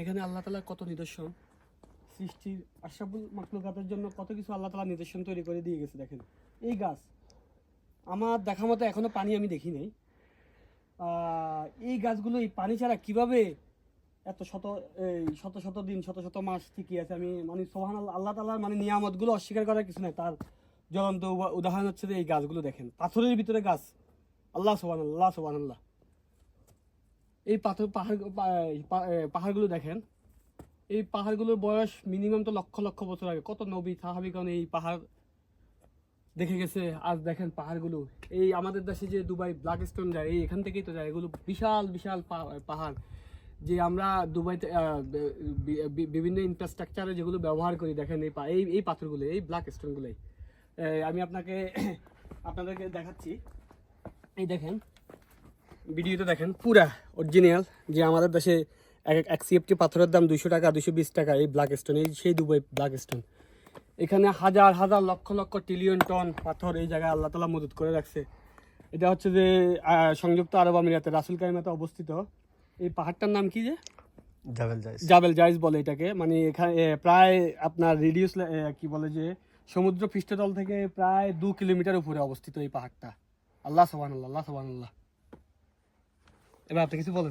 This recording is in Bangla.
এখানে আল্লাহ তাআলার কত নিদর্শন, সৃষ্টির আশরাফুল মাখলুকাতের জন্য কত কিছু আল্লাহ তাআলা নিদর্শন তৈরি করে দিয়ে গেছে। দেখেন এই গাছ, আমার দেখা মতো এখনো পানি আমি দেখি নাই। এই গাছগুলো এই পানি ছাড়া কিভাবে এত শত শত দিন শত শত মাস টিকে আছে, আমি মানে সুবহানাল্লাহ, আল্লাহ তাআলার মানে নিয়ামতগুলো অস্বীকার করার কিছু নাই। তার জ্বলন্ত উদাহরণ হচ্ছে যে এই গাছগুলো দেখেন, পাথরের ভিতরে গাছ। আল্লাহ সুবহানাল্লাহ, আল্লাহ সুবহানাল্লাহ। এই পাহাড়গুলো দেখেন, এই পাহাড়গুলোর বয়স মিনিমাম তো লক্ষ লক্ষ বছর আগে। কত নবী সাহাবীগণ এই পাহাড় দেখে গেছে। আজ দেখেন পাহাড়গুলো, এই আমাদের দেশে যে দুবাই ব্ল্যাক স্টোন যায়, এই এখান থেকেই তো যায়। এগুলো বিশাল বিশাল পাহাড়, যে আমরা দুবাইতে বিভিন্ন ইনফ্রাস্ট্রাকচারে যেগুলো ব্যবহার করি। দেখেন এই পাথরগুলো, এই ব্ল্যাক স্টোনগুলোই আমি আপনাদেরকে দেখাচ্ছি। এই দেখেন, ভিডিওতে দেখেন পুরা অরিজিনাল, যে আমাদের দেশে এক সিএফটি পাথরের দাম 200 টাকা 220 টাকা। এই ব্ল্যাক স্টোন, এই সেই দুবাই ব্ল্যাক স্টোন। এখানে হাজার হাজার লক্ষ লক্ষ ট্রিলিয়ন টন পাথর এই জায়গায় আল্লাহ তাআলা মজুত করে রাখছে। এটা হচ্ছে যে সংযুক্ত আরব আমিরাতে রাসুল কারিমাতে অবস্থিত। এই পাহাড়টার নাম কি, যে জাবেল জাইজ বলে এটাকে। মানে এখানে প্রায় আপনার রেডিয়াস কি বলে যে সমুদ্র পৃষ্ঠতল থেকে প্রায় 2 কিলোমিটার উপরে অবস্থিত এই পাহাড়টা। আল্লাহ সুবহানাল্লাহ, আল্লাহ সুবহানাল্লাহ। এবার আপনি কিছু বলেন।